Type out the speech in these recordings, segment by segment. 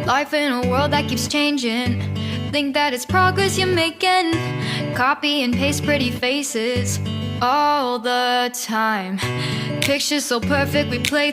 Life in a world that keeps changing. Think that it's progress you're making. Copy and paste pretty faces all the time. Pictures so perfect we play.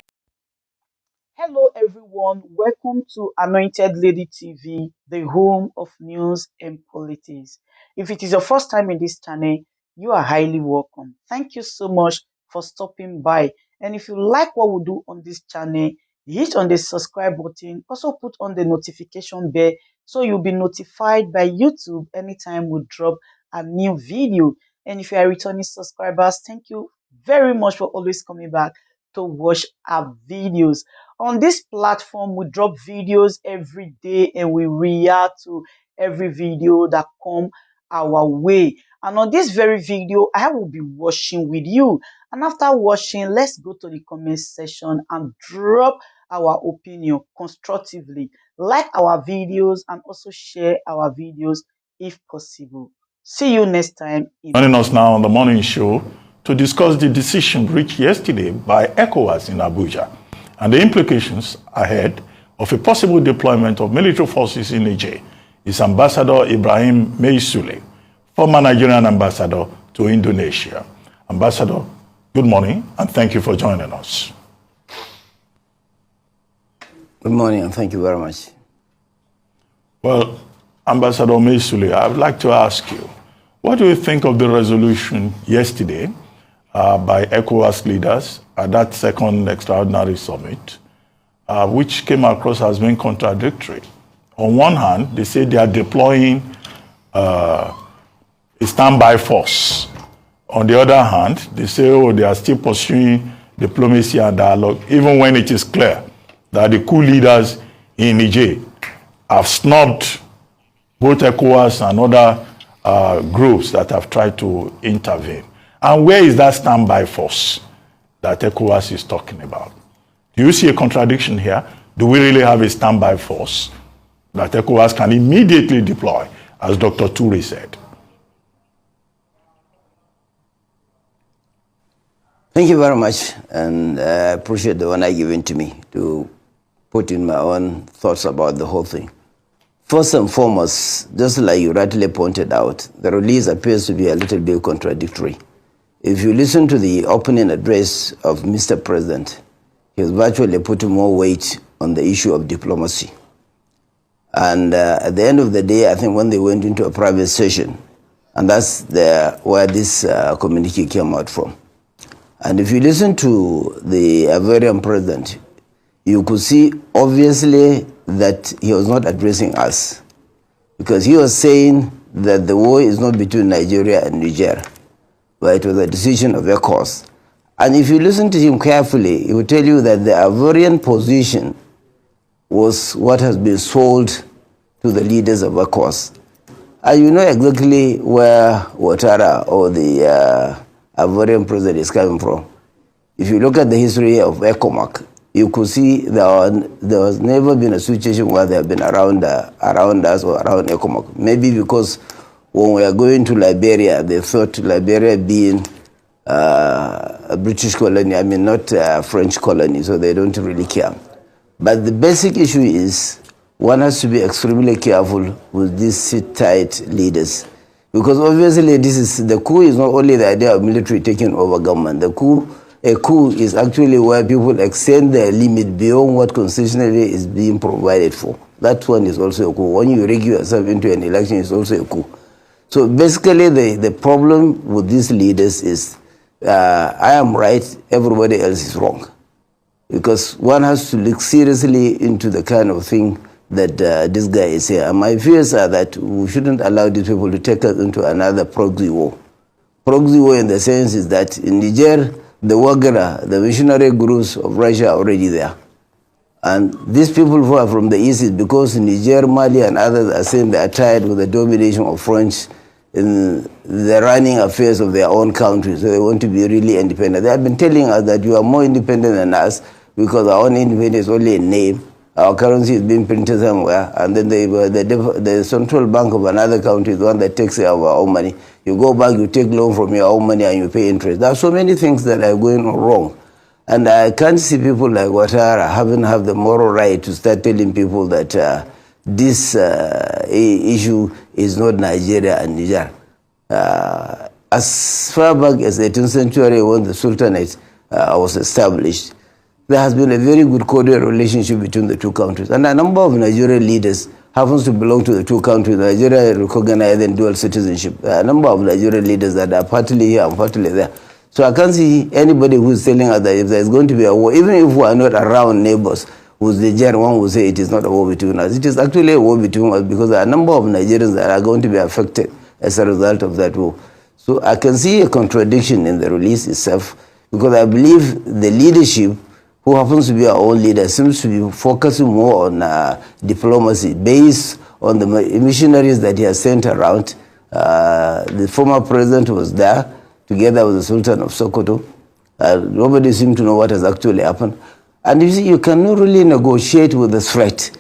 Hello everyone, welcome to Anointed Lady TV, the home of news and politics. If it is your first time in this channel, you are highly welcome. Thank you so much for stopping by. And if you like what we do on this channel, hit on the subscribe button, also put on the notification bell so you'll be notified by YouTube anytime we drop a new video. And if you are returning subscribers, thank you very much for always coming back to watch our videos. On this platform, we drop videos every day and we react to every video that come our way. And on this very video, I will be watching with you. And after watching, let's go to the comment section and drop our opinion constructively. Like our videos and also share our videos if possible. See you next time. Joining us now on the morning show to discuss the decision reached yesterday by ECOWAS in Abuja and the implications ahead of a possible deployment of military forces in Niger is Ambassador Sèírìøùśly, former Nigerian ambassador to Indonesia. Ambassador, good morning and thank you for joining us. Good morning and thank you very much. Well, Ambassador Sèírìøùśly, I would like to ask you, what do you think of the resolution yesterday by ECOWAS leaders at that second extraordinary summit, which came across as being contradictory? On one hand, they say they are deploying a standby force. On the other hand, they say, oh, they are still pursuing diplomacy and dialogue, even when it is clear that the coup leaders in Niger have snubbed both ECOWAS and other groups that have tried to intervene. And where is that standby force that ECOWAS is talking about? Do you see a contradiction here? Do we really have a standby force that ECOWAS can immediately deploy, as Dr. Toure said? Thank you very much, and I appreciate the honor given to me to put in my own thoughts about the whole thing. First and foremost, just like you rightly pointed out, the release appears to be a little bit contradictory. If you listen to the opening address of Mr. President, he was virtually putting more weight on the issue of diplomacy. And at the end of the day, I think when they went into a private session, and that's where this communique came out from. And if you listen to the Ivorian president, you could see obviously that he was not addressing us, because he was saying that the war is not between Nigeria and Niger, but it was a decision of ECOWAS. And if you listen to him carefully, he will tell you that the Ivorian position was what has been sold to the leaders of ECOWAS. And you know exactly where Ouattara or the Ivorian president is coming from. If you look at the history of ECOMAC, you could see there has never been a situation where they have been around us or around ECOMAC. Maybe because when we are going to Liberia, they thought Liberia being a British colony, I mean not a French colony, so they don't really care. But the basic issue is one has to be extremely careful with these sit-tight leaders. Because obviously the coup is not only the idea of military taking over government. A coup is actually where people extend their limit beyond what constitutionally is being provided for. That one is also a coup. When you rig yourself into an election, it's also a coup. So basically the problem with these leaders is I am right, everybody else is wrong. Because one has to look seriously into the kind of thing that this guy is here. And my fears are that we shouldn't allow these people to take us into another proxy war. Proxy war in the sense is that in Niger, the Wagner, the missionary groups of Russia are already there. And these people who are from the east is because Niger, Mali and others are saying they are tired with the domination of French in the running affairs of their own country. So they want to be really independent. They have been telling us that you are more independent than us because our own independence is only a name. Our currency is being printed somewhere, and then the central bank of another country is the one that takes care of our own money. You go back, you take loan from your own money, and you pay interest. There are so many things that are going wrong. And I can't see people like Ouattara have the moral right to start telling people that this issue is not Nigeria and Niger. As far back as the 18th century, when the Sultanate was established, there has been a very good cordial relationship between the two countries. And a number of Nigerian leaders happens to belong to the two countries. Nigeria recognized in dual citizenship. There are a number of Nigerian leaders that are partly here and partly there. So I can't see anybody who is telling us that if there is going to be a war, even if we are not around neighbors, who's Niger, one will say it is not a war between us. It is actually a war between us because there are a number of Nigerians that are going to be affected as a result of that war. So I can see a contradiction in the release itself because I believe the leadership, who happens to be our own leader, seems to be focusing more on diplomacy based on the missionaries that he has sent around. The former president was there together with the Sultan of Sokoto. Nobody seemed to know what has actually happened. And you see, you cannot really negotiate with the threat.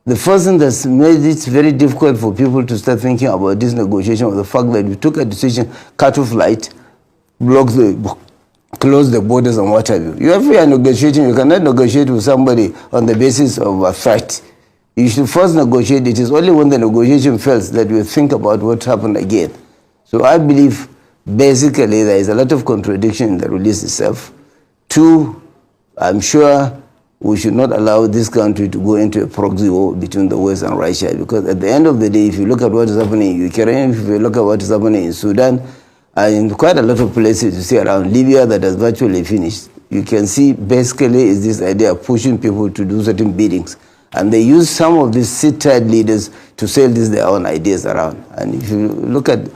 The first thing that's made it very difficult for people to start thinking about this negotiation was the fact that we took a decision, cut off light, close the borders and what have you. If you are negotiating, you cannot negotiate with somebody on the basis of a threat. You should first negotiate. It is only when the negotiation fails that you think about what happened again. So I believe basically there is a lot of contradiction in the release itself. Two, I'm sure we should not allow this country to go into a proxy war between the West and Russia, because at the end of the day, if you look at what is happening in Ukraine, if you look at what is happening in Sudan, and in quite a lot of places you see around Libya that has virtually finished, you can see basically is this idea of pushing people to do certain biddings. And they use some of these sit-tight leaders to sell their own ideas around. And if you look at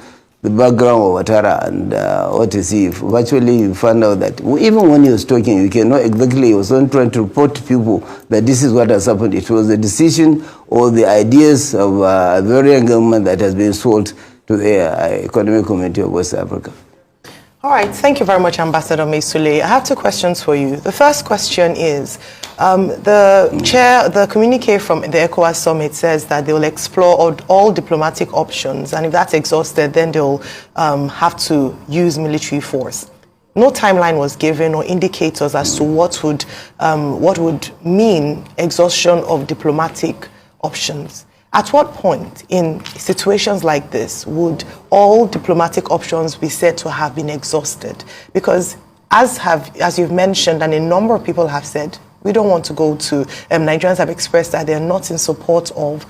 the background of Ouattara and what you see, virtually you find out that even when he was talking, you can know exactly he was not trying to report to people that this is what has happened. It was the decision or the ideas of a Ivorian government that has been sold to the Economic Community of West Africa. All right, thank you very much, Ambassador Sèírìøùśly. I have two questions for you. The first question is, the communique from the ECOWAS summit says that they will explore all diplomatic options, and if that's exhausted, then they'll have to use military force. No timeline was given or indicators as to what would mean exhaustion of diplomatic options. At what point in situations like this would all diplomatic options be said to have been exhausted? Because as you've mentioned, and a number of people have said, we don't want to go to, Nigerians have expressed that they're not in support of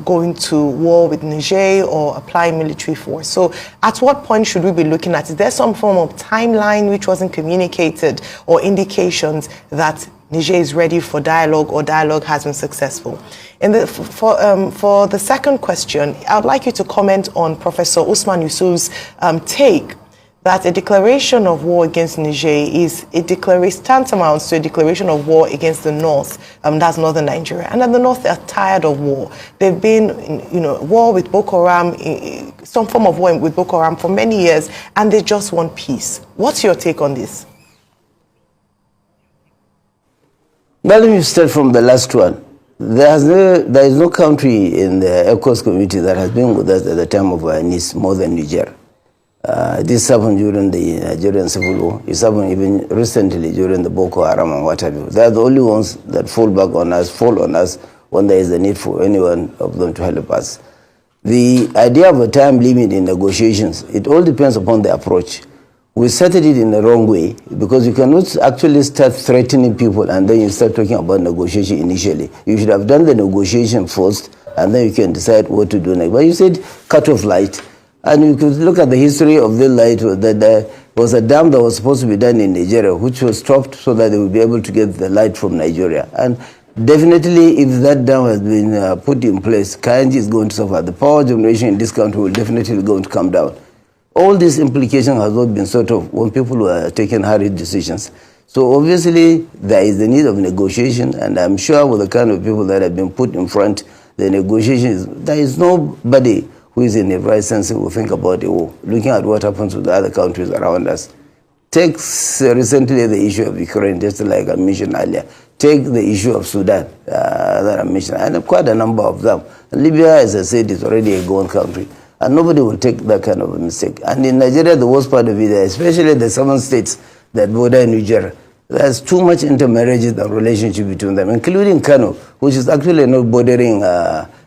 going to war with Niger or applying military force. So at what point should we be looking at? Is there some form of timeline which wasn't communicated or indications that Niger is ready for dialogue or dialogue has been successful? And for the second question, I would like you to comment on Professor Usman Yusuf's take that a declaration of war against Niger is tantamount to a declaration of war against the North, that's northern Nigeria. And then the North are tired of war. They've been in, war with Boko Haram, some form of war with Boko Haram for many years, and they just want peace. What's your take on this? Well, let me start from the last one. There is no country in the ECOWAS community that has been with us at the time of our needs more than Niger. This happened during the Nigerian Civil War. It happened even recently during the Boko Haram and what have you. They are the only ones that fall on us when there is a need for any one of them to help us. The idea of a time limit in negotiations, it all depends upon the approach. We started it in the wrong way because you cannot actually start threatening people and then you start talking about negotiation initially. You should have done the negotiation first and then you can decide what to do next. But you said cut off light. And you could look at the history of the light, that there was a dam that was supposed to be done in Nigeria, which was stopped so that they would be able to get the light from Nigeria. And definitely, if that dam has been put in place, Kainji is going to suffer. The power generation in this country will definitely going to come down. All these implications have not been sort of when people were taking hurried decisions. So obviously, there is the need of negotiation, and I'm sure with the kind of people that have been put in front, the negotiations, there is nobody who is in the right sense will think about the war, looking at what happens with the other countries around us. Take recently the issue of Ukraine, just like I mentioned earlier. Take the issue of Sudan, that I mentioned, and quite a number of them. Libya, as I said, is already a gone country, and nobody will take that kind of a mistake. And in Nigeria, the worst part of it, especially the 7 states that border Niger, There's too much intermarriage in the relationship between them, including Kano, which is actually not bordering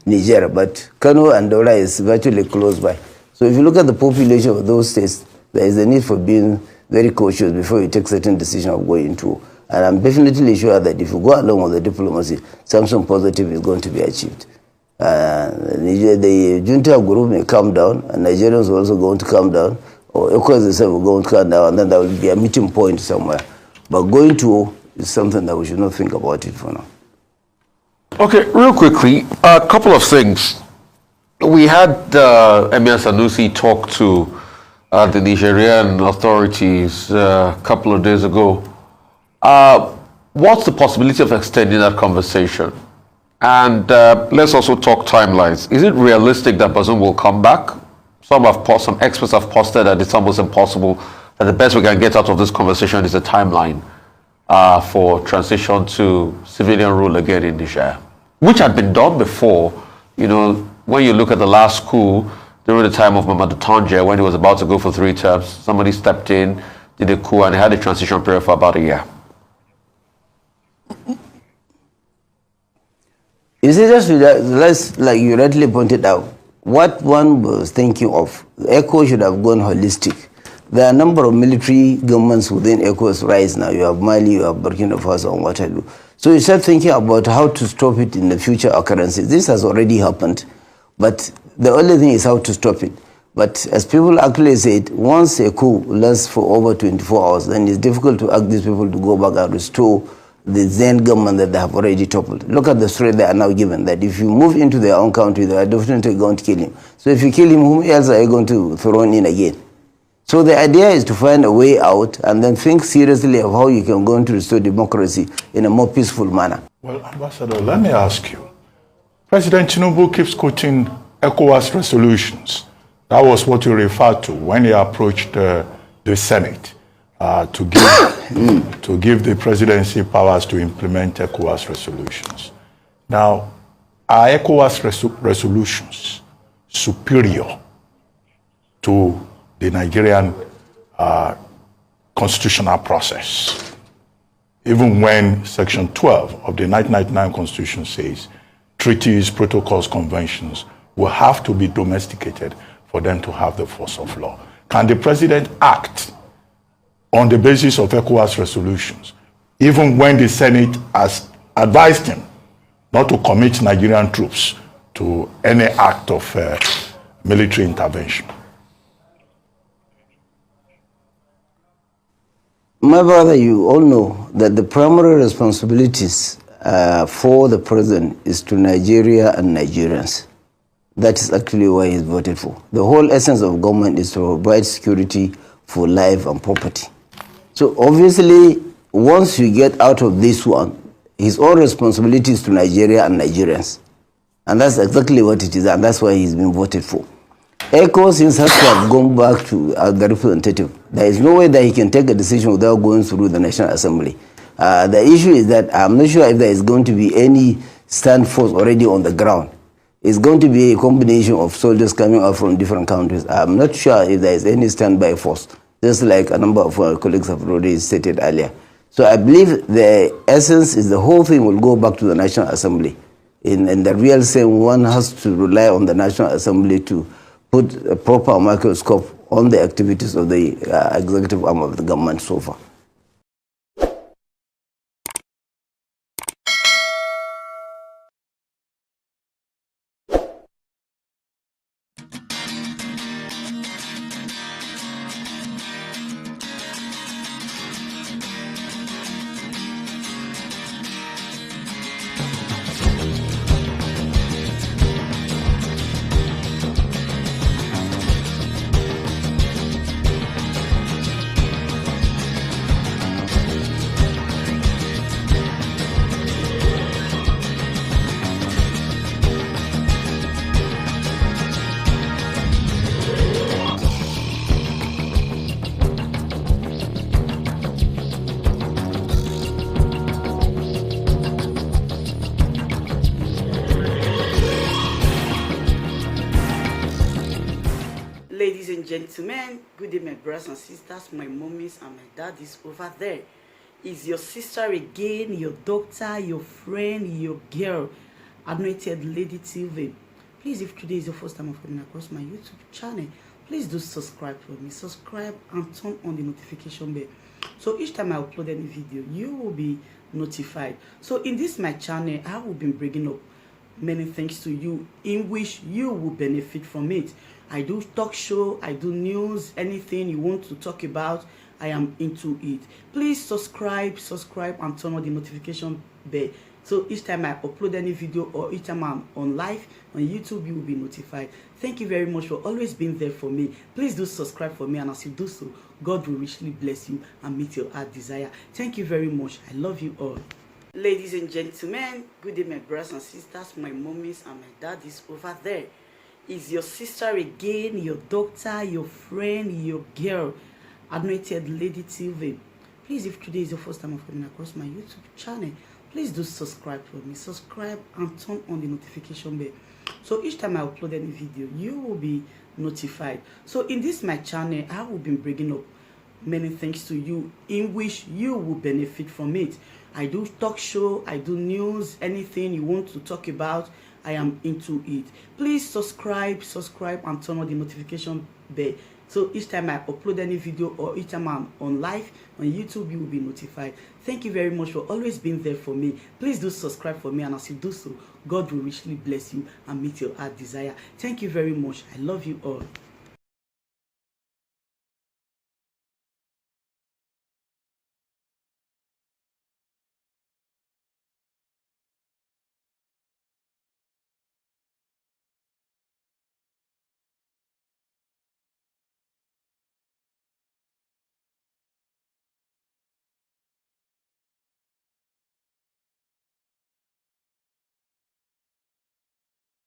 Niger, but Kano and Dora is virtually close by. So if you look at the population of those states, there is a need for being very cautious before you take certain decision of going into. And I'm definitely sure that if you go along with the diplomacy, something positive is going to be achieved. The junta group may calm down, and Nigerians are also going to calm down, or ECOWAS themselves will go and calm down, and then there will be a meeting point somewhere. But going to is something that we should not think about it for now. Okay, real quickly, a couple of things. We had Emir Sanusi talk to the Nigerian authorities a couple of days ago. What's the possibility of extending that conversation? And let's also talk timelines. Is it realistic that Bazoum will come back? Some experts have posted that it's almost impossible, that the best we can get out of this conversation is a timeline for transition to civilian rule again in Niger, which had been done before. You know, when you look at the last coup during the time of Mamadou Tandja, when he was about to go for 3 terms, somebody stepped in, did a coup, and they had a transition period for about a year. You see, just like you rightly pointed out, what one was thinking of, ECO should have gone holistic. There are a number of military governments within ECOWAS right now. You have Mali, you have Burkina Faso, and what have you. So you start thinking about how to stop it in the future occurrences. This has already happened, but the only thing is how to stop it. But as people actually said, once a coup lasts for over 24 hours, then it's difficult to ask these people to go back and restore the then government that they have already toppled. Look at the threat they are now given, that if you move into their own country, they are definitely going to kill him. So if you kill him, whom else are you going to throw in again? So the idea is to find a way out and then think seriously of how you can go into restore democracy in a more peaceful manner. Well, Ambassador, let me ask you. President Tinubu keeps quoting ECOWAS resolutions. That was what you referred to when he approached the Senate to give the presidency powers to implement ECOWAS resolutions. Now, are ECOWAS resolutions superior to the Nigerian constitutional process, even when Section 12 of the 1999 Constitution says treaties, protocols, conventions will have to be domesticated for them to have the force of law? Can the president act on the basis of ECOWAS resolutions, even when the Senate has advised him not to commit Nigerian troops to any act of military intervention? My brother, you all know that the primary responsibilities for the president is to Nigeria and Nigerians. That is actually why he's voted for. The whole essence of government is to provide security for life and property. So obviously, once you get out of this one, his own responsibility is to Nigeria and Nigerians. And that's exactly what it is, and that's why he's been voted for. ECO seems has to have gone back to the representative. There is no way that he can take a decision without going through the National Assembly. The issue is that I'm not sure if there is going to be any stand force already on the ground. It's going to be a combination of soldiers coming out from different countries. I'm not sure if there is any standby force, just like a number of our colleagues have already stated earlier. So I believe the essence is the whole thing will go back to the National Assembly. In the real sense, one has to rely on the National Assembly to put a proper microscope on the activities of the executive arm of the government so far. Ladies and gentlemen, good day, my brothers and sisters, my mommies and my daddies over there. Is your sister again, your doctor, your friend, your girl, Anointed Lady TV. Please, if today is your first time of coming across my YouTube channel, please do subscribe for me. Subscribe and turn on the notification bell. So each time I upload any video, you will be notified. So in this my channel, I will be bringing up many things to you in which you will benefit from it. I do talk show, I do news, anything you want to talk about, I am into it. Please subscribe and turn on the notification bell. So each time I upload any video or each time I'm on live on YouTube, you will be notified. Thank you very much for always being there for me. Please do subscribe for me, and as you do so, God will richly bless you and meet your heart desire. Thank you very much. I love you all. Ladies and gentlemen, good day my brothers and sisters, my mommies and my daddies over there. Is your sister again, your doctor, your friend, your girl, Anointed Lady TV. Please, if today is your first time of coming across my YouTube channel, please do subscribe for me. Subscribe and turn on the notification bell. So each time I upload any video, you will be notified. So in this my channel, I will be bringing up many things to you in which you will benefit from it. I do talk show, I do news, anything you want to talk about, I am into it. Please subscribe and turn on the notification bell. So each time I upload any video or each time I'm on live on YouTube, you will be notified. Thank you very much for always being there for me. Please do subscribe for me, and as you do so, God will richly bless you and meet your heart desire. Thank you very much. I love you all.